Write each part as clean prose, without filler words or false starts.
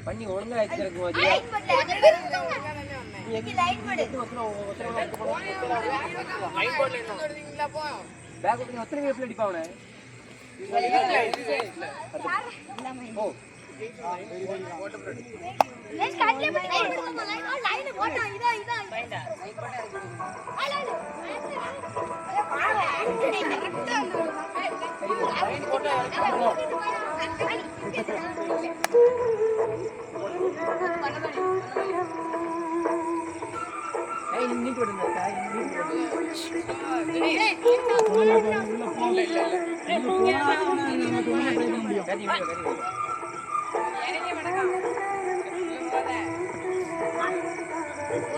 பண்ணி ஒழுங்கா வச்சிருக்கும்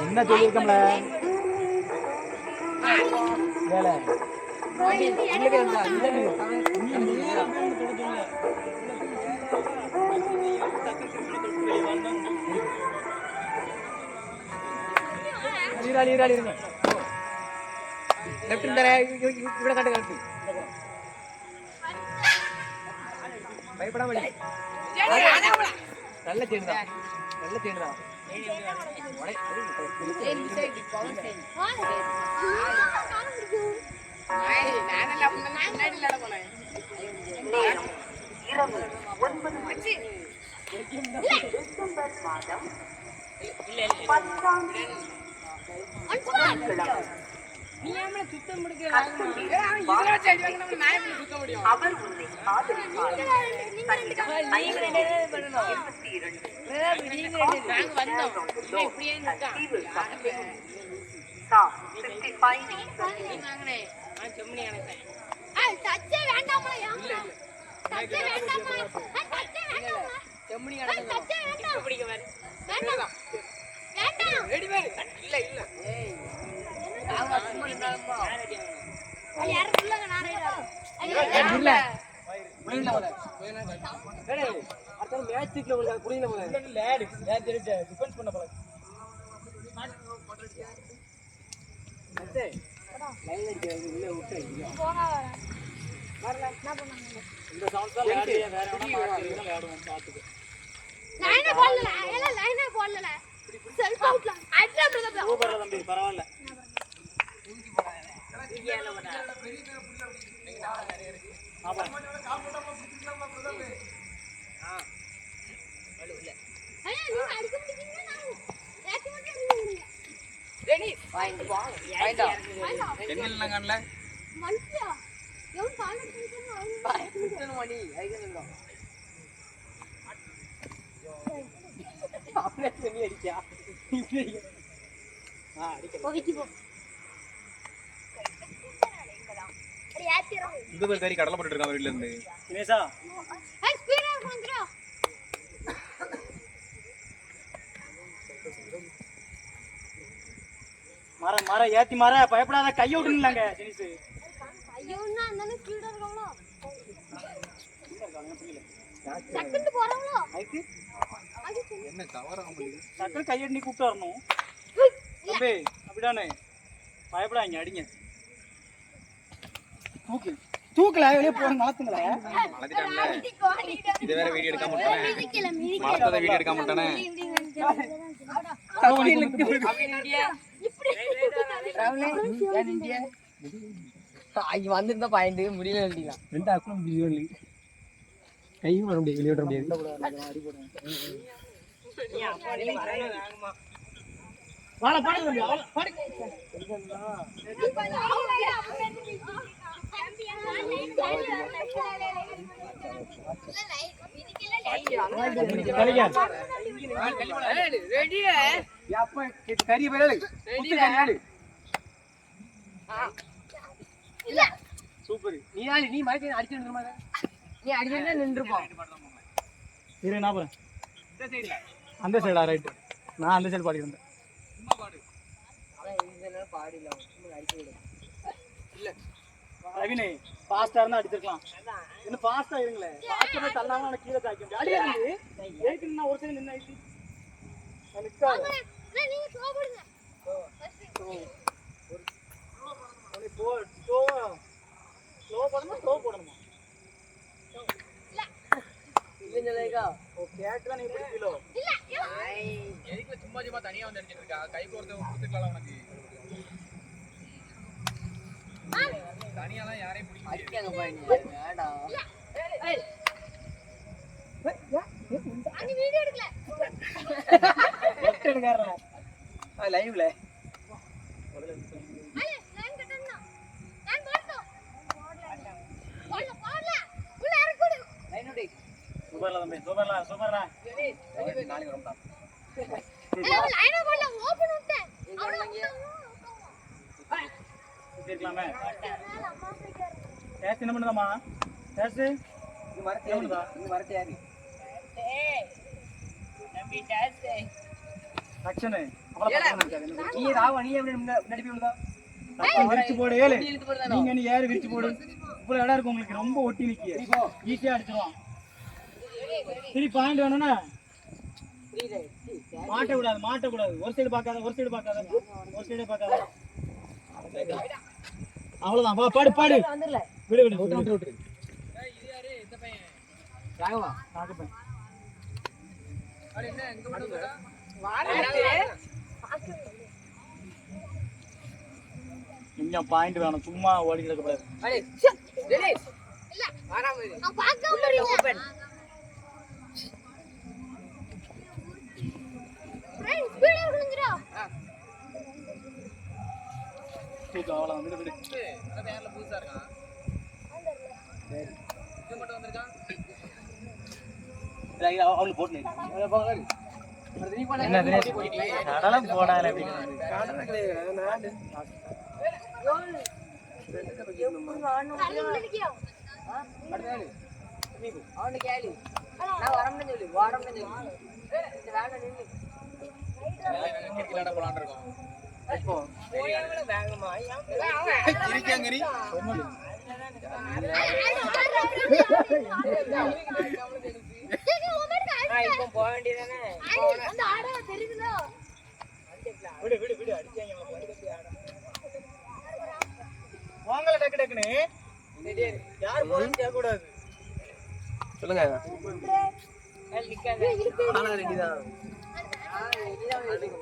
என்ன சொல்லிருக்கோம்ல வேலை பயப்படாம நல்ல தேடுதா நல்ல தேடுதா கடலை போட்டு இருக்கான் வீட்டுல இருந்து மர ஏத்தி மர பயப்படாத கைய விட்டுலாங்க கையடி கூப்பிட்டு வரணும் அப்படிதானே பயப்படாங்க அடிங்க தூக்கு தூக்கல வெளியே போற நாத்துங்களே இது வேற வீடியோ எடுக்க மாட்டேன் மாத்தத வீடியோ எடுக்க மாட்டேனே வந்திருந்தா பாயிண்ட் முடியல ரெண்டு அக்கௌண்ட் முடியல கையும் வர முடியாது வெளியே விட முடியாது வாழ பாடு கறி இல்ல சூப்பர். நீ மயக்க அடிச்சு நின்றுமா? நீ அடிச்சா நின்றுப்போம். இரு நான் போறேன். இந்த சைடுல. அந்த சைடா ரைட். நான் அந்த சைடு பாடிட்டு இருந்தேன். சும்மா பாடு. அவன் இந்த பாடில சும்மா அடிச்சு விடு. இல்ல. ரவினே ஃபாஸ்டா இருந்தா அடிச்சிரலாம். இன்னும் ஃபாஸ்டா இருங்களே. ஃபாஸ்டா தள்ளாம நான் கீழ தாக்கி முடியும். அடியாதீங்க. ஏக்கு நான் ஒரு சைடு நின்னு ஆயிச்சு. நிக்காத. நீங்க ஸ்லோ போடுங்க. ஒரு போ ஸ்லோ போடணுமா? இல்லங்கலேகா. ஓ கேட்றா நீ பிடிக்கலோ. இல்ல. எதுக்கு சும்மா தனியா வந்து அடிச்சிட்டு இருக்கா? கை கோர்த்து கொடுத்துக்கலாம் உனக்கு. தனியாலாம் யாரையும் பிடிக்க முடியாது. அடிக்காங்க பாருங்க. வேடா. ஏய். அங்க வீடியோ எடுக்கல. எடுக்கறேன். லைவ்ல. அலே லைன் கட்டணும். லைன் போடு. போடல. உள்ள இறக்குடு. லைன் ஓடி. சூப்பர்ல தம்பி. சூப்பர்டா. நாளைக்கு வரலாம். ஏய் லைன் போடல. ஓபன் விட்டேன். இருக்கலாமே. டேஸ்ட் என்ன பண்ணுதம்மா? டேஸ்ட் நீ வரte யாரு? ஏய். நம்பி டாஸ். ஆக்ஷன். அவள நீ ராவா நீ எப்படி முன்னாடி போய் விழுதா? விரிச்சு போடு ஏளு. நீங்க நீ யாரு விரிச்சு போடு. இவ்வளவு இடம் இருக்கு உங்களுக்கு ரொம்ப ஒட்டி நிக்கிய. ஈஸியா அடிச்சிடுவான். சரி பாயிண்ட் வேணும்னா மாட்ட கூடாது. ஒரு சைடு பார்க்காத. ஒரு சைடு பார்க்காத. அவ்வளவுதான். வா பாடு. வந்துறல. விடு. விட்டு. ஏய் இது யாரு? இந்த பையன். ராகவா. நாகப்பன். அட என்ன இங்க மட்டும் வரா? இங்க பாயிண்ட் வேணும். சும்மா ஓடி கிடக்க கூடாது. அடே. டேய். இல்ல. வராம இரு. நான் பார்க்க முடியல. ஃப்ரெண்ட்ஸ் ஸ்பீடா குளிங்கடா. சூப்பர். அவ்வளவுதான். விடு. அந்த பேர்ல புதுசா இருக்கான். சரி. இது மட்டும் வந்திருக்கான். அவளுக்கு போட்டு என்ன தினேஷ் கடலம் போடால அப்படி அவனு கேளு. நான் வரம்னு சொல்லு. வாடம்னு சொல்லு. இந்த வேலை நின்னு. கிரிக்கெட் விளையாட போலாம்னு இருக்கோம். இப்போ போயவள வேகமா. கிரிக்கங்கரி. இப்போ போக வேண்டியதானே. அந்த ஆட தெரியுதுல. விடு அடிச்சாங்க வாங்கல டக்குன்னு யார் போறன்னு கேட்க கூடாது. சொல்லுங்க. மேல நிக்காத. ஆளா ரெடி தான்.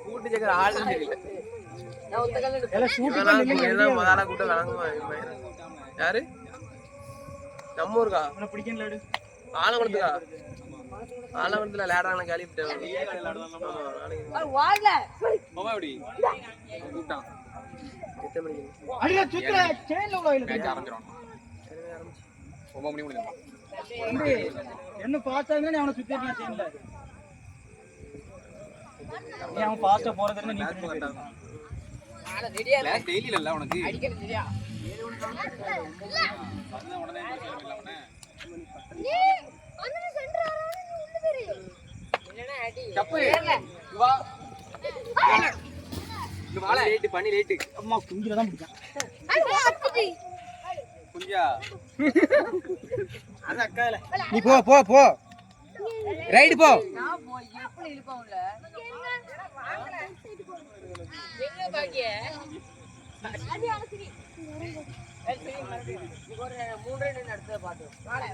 கூட்டு ஜெகர் ஆள் இல்ல. நான் ஒத்தக்கல்ல எல்லாம் ஷூட்டிங் எல்லாம் முதல்ல கூட்ட வாங்குமா. யாரு? நம்ம ஊர்கா. உன பிடிக்கல லடு. ஆலவரத்துல லேடான காலி விட்டேன். வாடல. மாமா எப்படி? கூட்டான். எத்தனை மணிக்கு? அடியா சுத்துற செயின்ல உள்ள இல்ல. மேட்ச் ஆரம்பிச்சிரோம். 9 மணி முடியும். தம்பி என்ன ஃபாஸ்டா இருந்தா அவன சுத்திரலாம் செயின்ல. நீ அவன் ஃபாஸ்டா போறதுன்னு நீ பின்னாடி போயிடு. ஆள ரெடியா இல்ல. கிளாஸ் டெய்லி இல்ல உனக்கு. அடிக்கிறது சரியா? வந்து உடனே இல்ல அவனே. நீ வந்து சென்டர் ஆறானே உள்ள தெரி. என்னடா அடி. தப்பு. வா. இந்த வாளை பண்ணி லேட். அம்மா குஞ்சில தான் பிடிச்சான். அது அத்துடி. குஞ்சியா. அது அக்கால. நீ போ. ரைட் போ. நான் போய் எப்படி இழுப்பவும்ல. எங்க பாக்கிய? அது அலசிரி. சரி மறுபடியும். இது ஒரு 3 ரன் அடுத்து பாத்து. வாளை.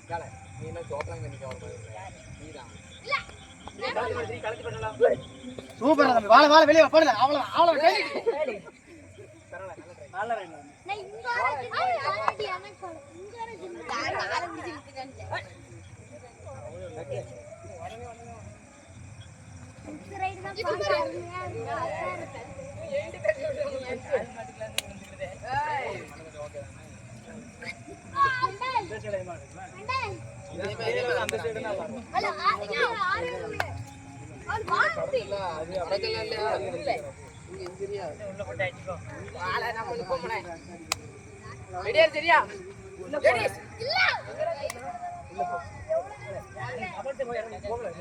கால. நீ என்ன சோப்லாங்க நிக்க வர மாதிரி. நீதான். இல்ல. கலத்தி பண்ணலாம். சூப்பர் தம்பி. வாள வெளிய போடல. அவ்வளவு டேய். நல்ல ரைட். நான் இங்க ஆடி எனக்கு இங்க ஆரம்பிச்சு இழுத்துட்டேன். இந்த ரைட் தான் பாக்க அருமையா இருக்கு. அந்த சைடு தான் பாரு. அல்ல ஆறு ஆறு அது வாந்தி. அது அவடக்கல்ல இல்ல. உள்ள போட்டு அடிச்சுக்கோ. வாழை நான் கொஞ்சம் போமனேன். ரெடியா சரியா? ரெடி. இல்ல. உள்ள போ. அவன்கிட்ட போய் இறங்கி போகல.